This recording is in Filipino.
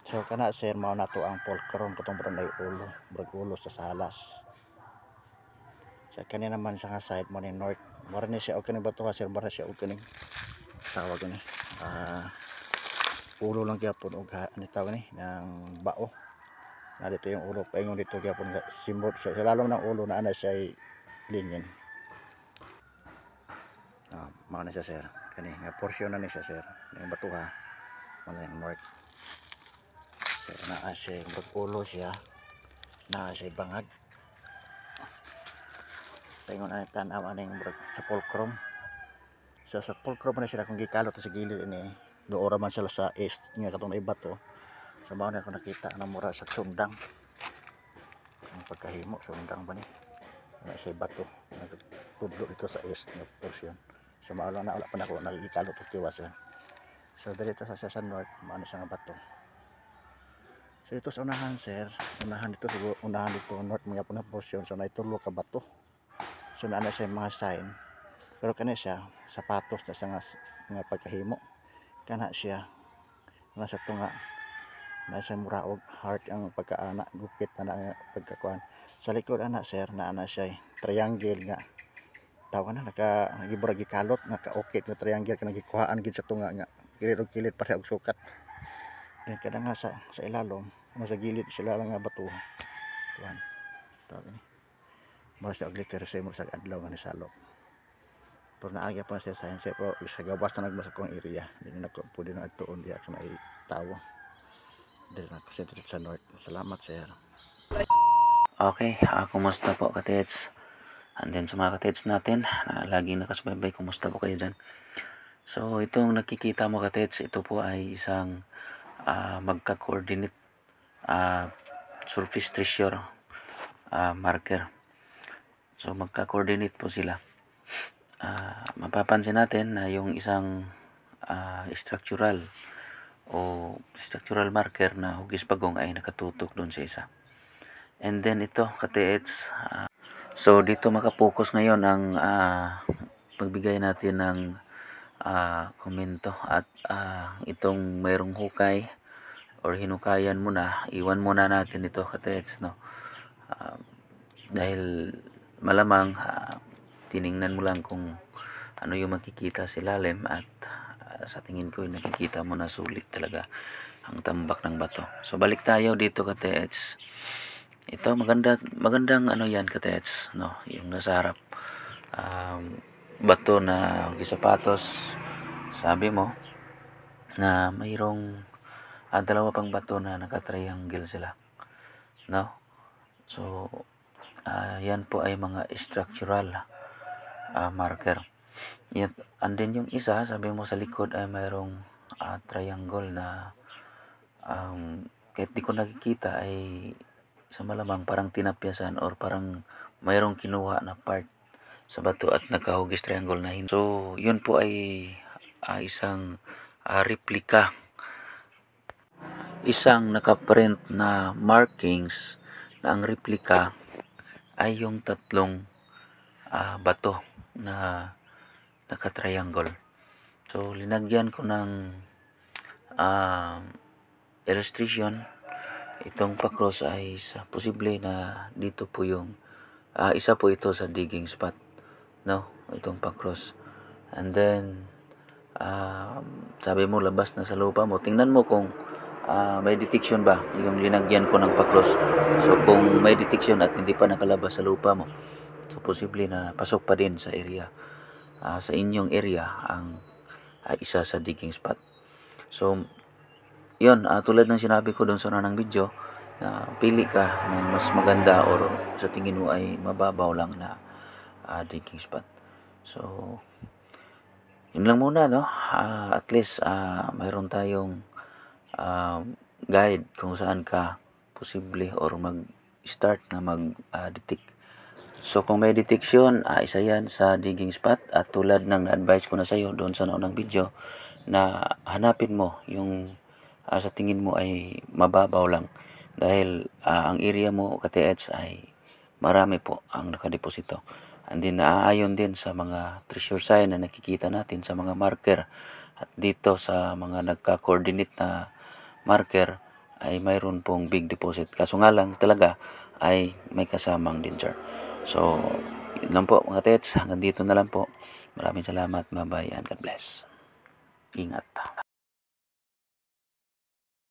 So kana sir mao nato ang fulcrum katong barangay ulo, ulo sa salas. Sa kani naman sa nga side mo ni north. Mara ni siya og kani batuha sir, mara siya og kani tawag ni ulo lang gyapon og ani tawag ni ng bao. Na dito yung ulo paingon dito gyapon simbot siya lalong ng ulo na ana siya lingin. Mao na siya sir. Kani nga portion na ni siya sir. Yung batuha mo ni north. So naa siya ulo siya. Naa siya bangag. Paingon ani tan-aw aning sa fulcrum. So sa fulcrum na sila kung gikalot sa gilid ini doora man sila sa east nga katong iba to. So mao na ko nakita na mura sa sundang. Ang pagkahimo sundang ba ni? Na siya bato nagtudlo dito sa east nga portion. So mao lang na wala pa nako nagikalot og tiwas yan. So dito sa north mao na siya nga bato. So dito sa unahan sir, unahan dito north mga punang portion so naitulo ka bato. So na siya mga sign. Pero kani siya sapatos sa nga pagkahimo. Kana siya nasa tunga nasa mura og heart ang pagkaana gupit na pagkakuan. Sa likod ana sir na ana siya triangle nga tawa na nagibura gikalot naka-okit nga triangle kana gikuhaan gid sa tunga nga kilid og kilid para og sukat. Then kada nga sa ilalom sa gilid sila lang nga bato. Kuan. Tawa ni. Mura siya og letter sa mo sa adlaw nga ni salok. Pero naagya pa siya science pero sa gawas na nagmasa kong area hindi na ko pwede na agtuon diya ka na itawo dili na concentrate sa north. Salamat sir. Okay, kumusta po katets? And then sa mga katets natin na laging nakasubaybay, kumusta po kayo dyan? So itong nakikita mo katets, ito po ay isang magka-coordinate surface treasure marker. So magka-coordinate po sila. Mapapansin natin na yung isang structural marker na hugis pagong ay nakatutok doon sa isa. And then ito katets, so dito makapokus ngayon ang pagbigay natin ng komento at itong mayroong hukay or hinukayan muna, iwan muna natin ito katets, no? Dahil malamang tiningnan mo lang kung ano yung makikita sa ilalim at sa tingin ko nakikita mo na sulit talaga ang tambak ng bato. So balik tayo dito katets. Ito magandang ano yan katets, no? Yung nasa harap bato na gisapatos, sabi mo na mayroong dalawa pang bato na naka-triangle sila, no? So yan po ay mga structural marker. Yan, and then yung isa, sabi mo sa likod ay mayroong triangle na kahit di ko nakikita ay sa malamang parang tinapyasan or parang mayroong kinuha na part sa bato at nagkahugis triangle na hindi. So yun po ay isang replica, isang nakaprint na markings na ang replica ay yung tatlong bato na naka-triangle. So linagyan ko ng illustration itong pa-cross ay posible na dito po yung isa po ito sa digging spot, no? Itong pa-cross. And then sabi mo labas na sa lupa mo, tingnan mo kung may detection ba yung linagyan ko ng pa-cross. So kung may detection at hindi pa nakalabas sa lupa mo, so posible na pasok pa din sa area, sa inyong area ang isa sa digging spot. So yun, tulad ng sinabi ko doon sa unang video, na pili ka ng mas maganda or sa tingin mo ay mababaw lang na digging spot. So yun lang muna, no? At least mayroon tayong guide kung saan ka posible or mag-start na mag-detect. So kung may detection, isa yan sa digging spot at tulad ng na-advise ko na sa iyo doon sa unang video na hanapin mo yung sa tingin mo ay mababaw lang dahil ang area mo KTH ay marami po ang nakadeposito. And then naaayon din sa mga treasure sign na nakikita natin sa mga marker at dito sa mga nagka-coordinate na marker ay mayroon pong big deposit. Kaso nga lang talaga ay may kasamang danger. So, yun lang po mga tets. Hanggang dito na lang po. Maraming salamat. Bye-bye and God bless. Ingat.